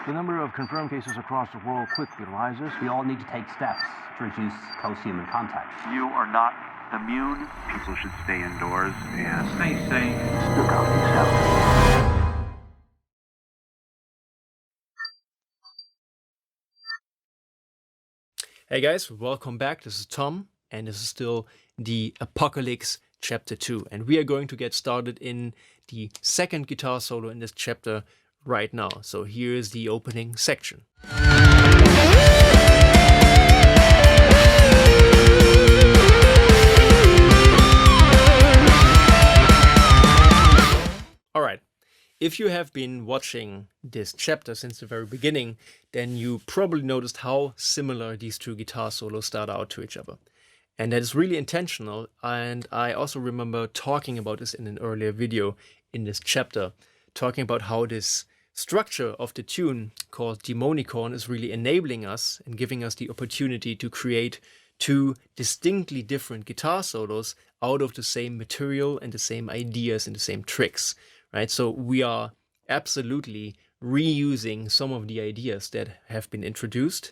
The number of confirmed cases across the world quickly rises. We all need to take steps to reduce close human contact. You are not immune. People should stay indoors and stay safe. Look out, yourself. Hey guys, welcome back. This is Tom, and this is still the ApocaLICKse chapter 2. And we are going to get started in the second guitar solo in this chapter right now. So here is the opening section. Alright, if you have been watching this chapter since the very beginning, then you probably noticed how similar these two guitar solos start out to each other. And that is really intentional, and I also remember talking about this in an earlier video in this chapter, talking about how this structure of the tune called Demonicorn is really enabling us and giving us the opportunity to create two distinctly different guitar solos out of the same material and the same ideas and the same tricks, right? So we are absolutely reusing some of the ideas that have been introduced.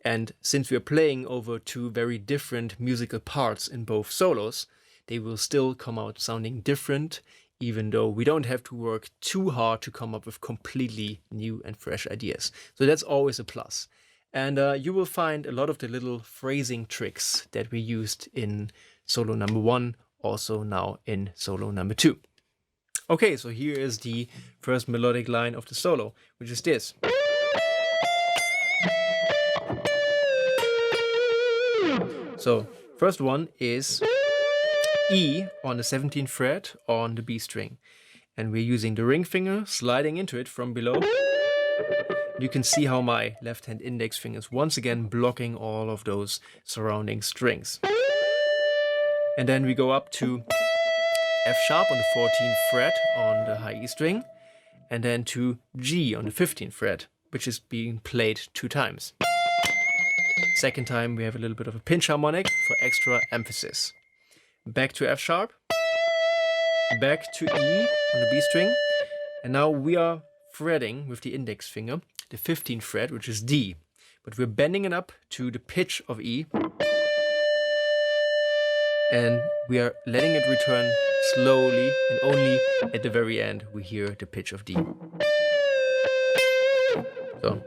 And since we are playing over two very different musical parts in both solos, they will still come out sounding different, even though we don't have to work too hard to come up with completely new and fresh ideas. So that's always a plus. And you will find a lot of the little phrasing tricks that we used in solo number 1, also now in solo number 2. Okay, so here is the first melodic line of the solo, which is this. So first one is E on the 17th fret on the B string. And we're using the ring finger, sliding into it from below. You can see how my left hand index finger is once again blocking all of those surrounding strings. And then we go up to F sharp on the 14th fret on the high E string. And then to G on the 15th fret, which is being played 2 times. Second time we have a little bit of a pinch harmonic for extra emphasis. Back to F sharp, back to E on the B string, and now we are fretting with the index finger the 15th fret, which is D, but we're bending it up to the pitch of E, and we are letting it return slowly, and only at the very end we hear the pitch of D. So.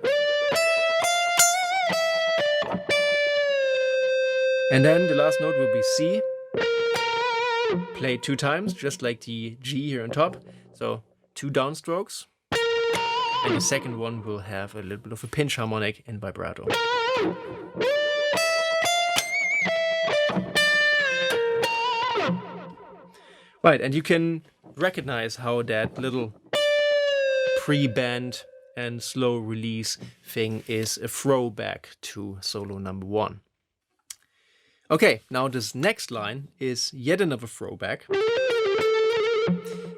And then the last note will be C, played 2 times, just like the G here on top. So 2 downstrokes. And the second one will have a little bit of a pinch harmonic and vibrato. Right, and you can recognize how that little pre-bend and slow release thing is a throwback to solo number 1. Okay, now this next line is yet another throwback.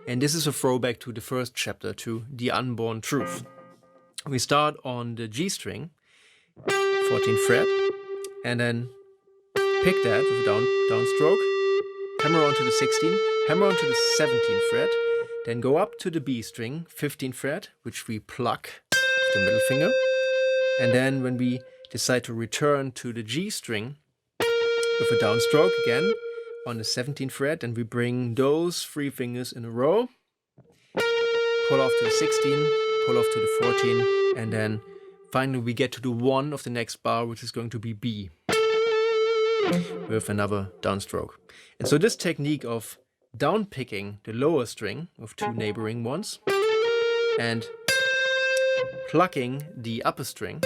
And this is a throwback to the first chapter, to The Unborn Truth. We start on the G string, 14th fret, and then pick that with a downstroke, hammer onto the 16th, hammer onto the 17th fret, then go up to the B string, 15th fret, which we pluck with the middle finger. And then when we decide to return to the G string, with a downstroke again on the 17th fret, and we bring those 3 fingers in a row, pull off to the 16, pull off to the 14, and then finally we get to the 1 of the next bar, which is going to be B, with another downstroke. And so this technique of downpicking the lower string of 2 neighboring ones and plucking the upper string,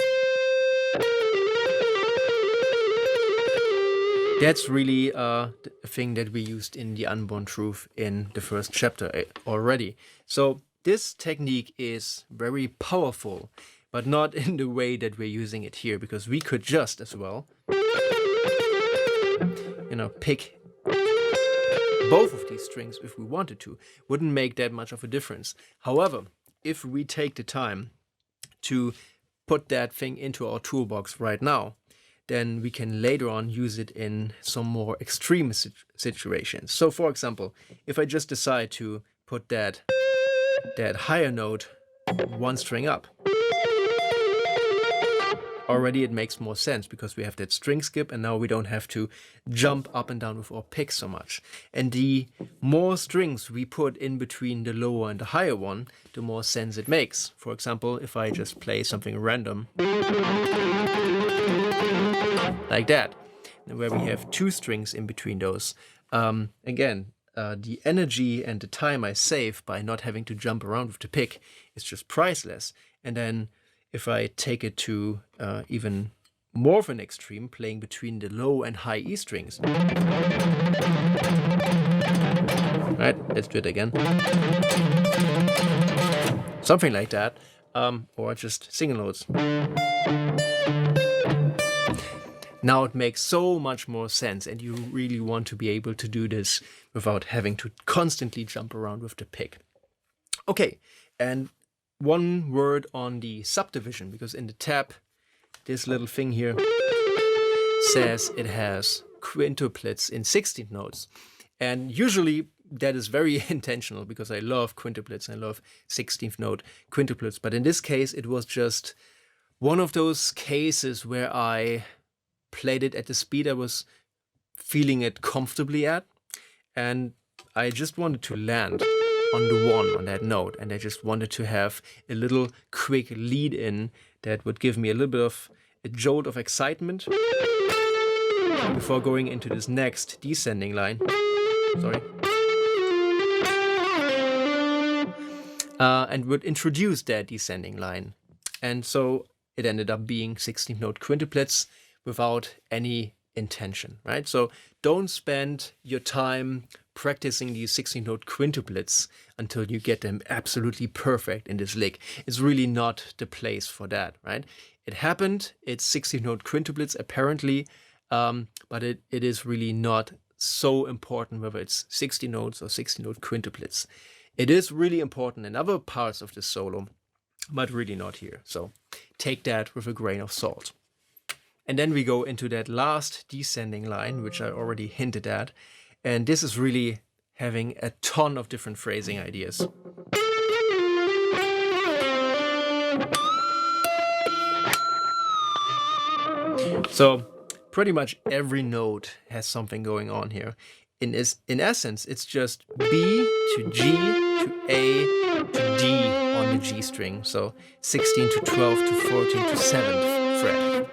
that's really a thing that we used in The Unborn Truth in the first chapter already. So this technique is very powerful, but not in the way that we're using it here, because we could just as well, pick both of these strings if we wanted to. Wouldn't make that much of a difference. However, if we take the time to put that thing into our toolbox right now, then we can later on use it in some more extreme situations. So for example, if I just decide to put that higher note 1 string up, already it makes more sense because we have that string skip and now we don't have to jump up and down with our pick so much. And the more strings we put in between the lower and the higher one, the more sense it makes. For example, if I just play something random like that, where we have 2 strings in between those, again, the energy and the time I save by not having to jump around with the pick is just priceless. And then if I take it to even more of an extreme, playing between the low and high E strings. Right, let's do it again. Something like that, or just single notes. Now it makes so much more sense, and you really want to be able to do this without having to constantly jump around with the pick. Okay, and one word on the subdivision, because in the tab, this little thing here says it has quintuplets in 16th notes. And usually that is very intentional because I love quintuplets, I love 16th note quintuplets. But in this case, it was just one of those cases where I played it at the speed I was feeling it comfortably at, and I just wanted to land on the 1 on that note, and I just wanted to have a little quick lead in that would give me a little bit of a jolt of excitement before going into this next descending line. Sorry. And would introduce that descending line. And so it ended up being 16th note quintuplets without any intention, right? So don't spend your time practicing these 16th note quintuplets until you get them absolutely perfect in this lick. It's really not the place for that, right? It happened, it's 16th note quintuplets apparently, but it is really not so important whether it's 16 notes or 16 note quintuplets. It is really important in other parts of the solo, but really not here. So take that with a grain of salt. And then we go into that last descending line, which I already hinted at. And this is really having a ton of different phrasing ideas. So pretty much every note has something going on here. In essence, it's just B to G to A to D on the G string. So 16 to 12 to 14 to 7th fret.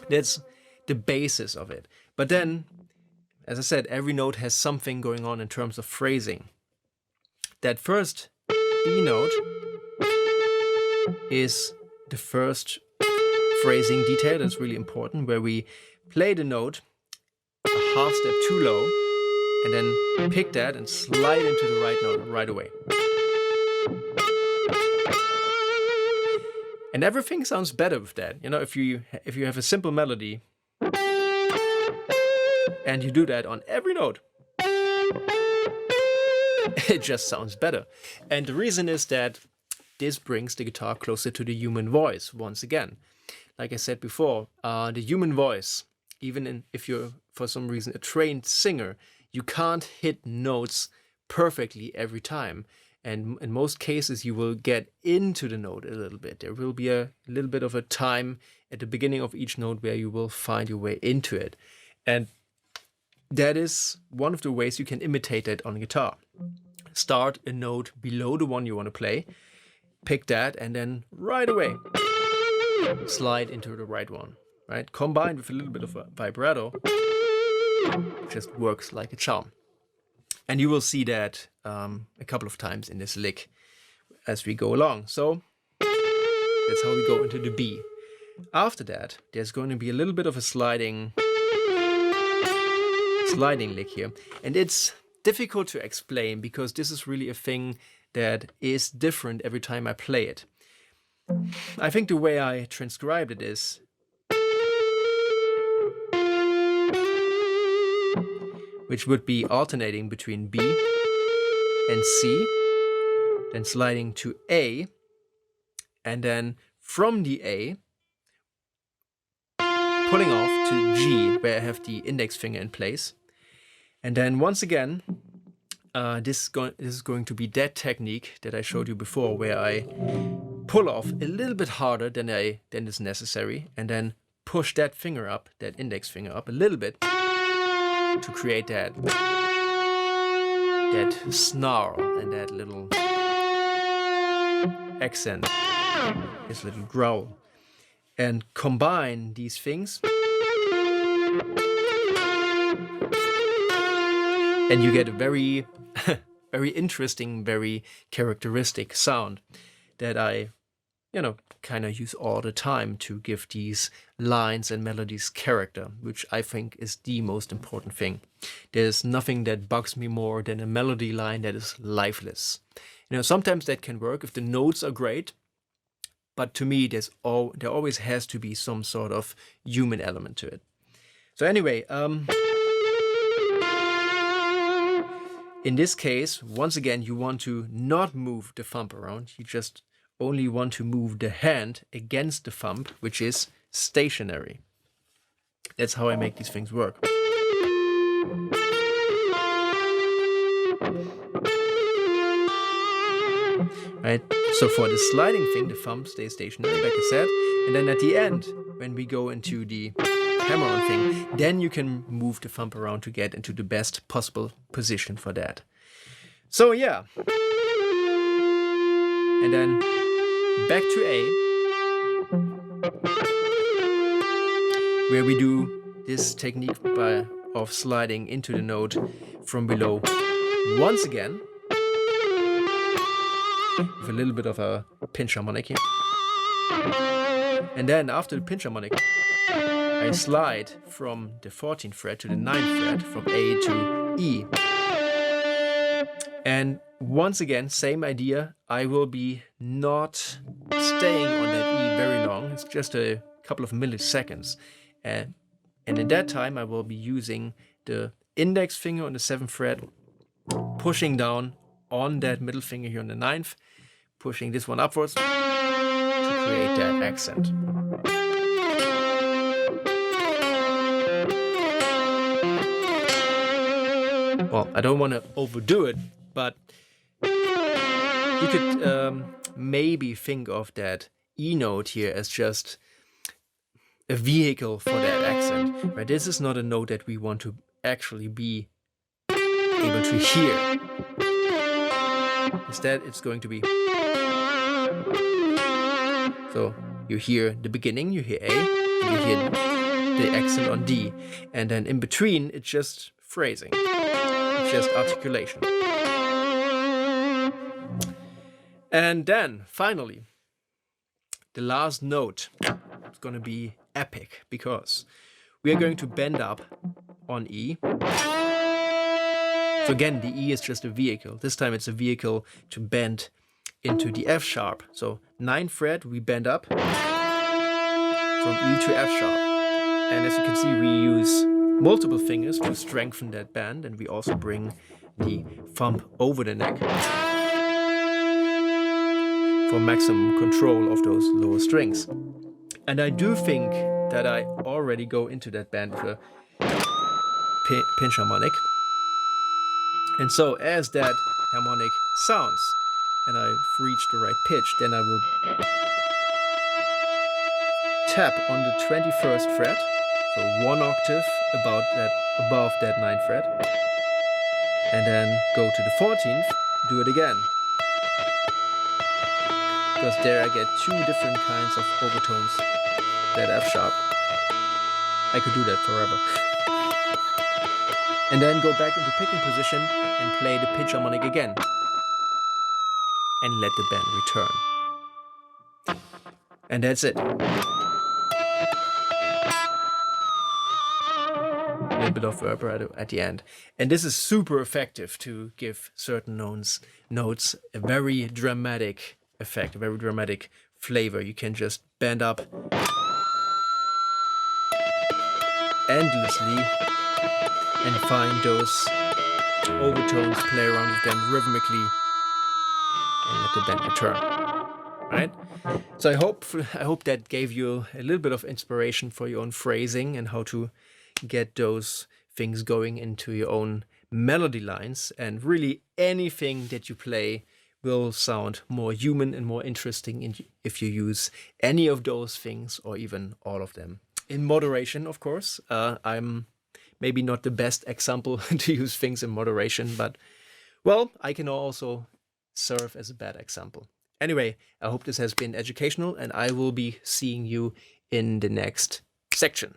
That's the basis of it. But then, as I said, every note has something going on in terms of phrasing. That first B note is the first phrasing detail that's really important, where we play the note a half step too low and then pick that and slide into the right note right away. And everything sounds better with that. You know, if you have a simple melody and you do that on every note, it just sounds better. And the reason is that this brings the guitar closer to the human voice once again. Like I said before, the human voice, even if you're for some reason a trained singer, you can't hit notes perfectly every time. And in most cases, you will get into the note a little bit. There will be a little bit of a time at the beginning of each note where you will find your way into it. And that is one of the ways you can imitate that on guitar. Start a note below the one you want to play, pick that, and then right away slide into the right one, right? Combined with a little bit of a vibrato, it just works like a charm. And you will see that a couple of times in this lick as we go along. So that's how we go into the B. After that, there's going to be a little bit of a sliding lick here. And it's difficult to explain because this is really a thing that is different every time I play it. I think the way I transcribed it is which would be alternating between B and C, then sliding to A, and then from the A, pulling off to G, where I have the index finger in place. And then once again, this is going to be that technique that I showed you before, where I pull off a little bit harder than is necessary, and then push that finger up, that index finger up a little bit to create that snarl and that little accent, this little growl, and combine these things, and you get a very very interesting, very characteristic sound that I kind of use all the time to give these lines and melodies character, which I think is the most important thing. There's nothing that bugs me more than a melody line that is lifeless. Sometimes that can work if the notes are great, but to me, there always has to be some sort of human element to it. So anyway, in this case, once again, you want to not move the thumb around. You just only want to move the hand against the thumb, which is stationary. That's how I make these things work. Right? So for the sliding thing, the thumb stays stationary, like I said. And then at the end, when we go into the hammer-on thing, then you can move the thumb around to get into the best possible position for that. So yeah. And then back to A, where we do this technique of sliding into the note from below once again, with a little bit of a pinch harmonic here. And then after the pinch harmonic, I slide from the 14th fret to the 9th fret, from A to E. And once again, same idea, I will be not staying on that E very long, it's just a couple of milliseconds. And in that time, I will be using the index finger on the 7th fret, pushing down on that middle finger here on the 9th, pushing this one upwards to create that accent. Well, I don't want to overdo it, but you could maybe think of that E note here as just a vehicle for that accent. Right? This is not a note that we want to actually be able to hear. Instead, it's going to be... So you hear the beginning, you hear A, and you hear the accent on D. And then in between, it's just phrasing. It's just articulation. And then, finally, the last note is going to be epic, because we are going to bend up on E. So again, the E is just a vehicle. This time it's a vehicle to bend into the F sharp. So 9th fret, we bend up from E to F sharp. And as you can see, we use multiple fingers to strengthen that bend, and we also bring the thumb over the neck for maximum control of those lower strings. And I do think that I already go into that bend with a pinch harmonic. And so as that harmonic sounds and I've reached the right pitch, then I will tap on the 21st fret, so 1 octave above that 9th fret, and then go to the 14th, do it again. Because there I get 2 different kinds of overtones, that F sharp. I could do that forever. And then go back into picking position and play the pinch harmonic again. And let the bend return. And that's it. A little bit of vibrato at the end. And this is super effective to give certain notes a very dramatic effect, a very dramatic flavor. You can just bend up endlessly and find those overtones, play around with them rhythmically, and let the bend return. Right? So I hope that gave you a little bit of inspiration for your own phrasing and how to get those things going into your own melody lines. And really anything that you play will sound more human and more interesting if you use any of those things or even all of them. In moderation, of course. I'm maybe not the best example to use things in moderation, but well, I can also serve as a bad example. Anyway, I hope this has been educational, and I will be seeing you in the next section.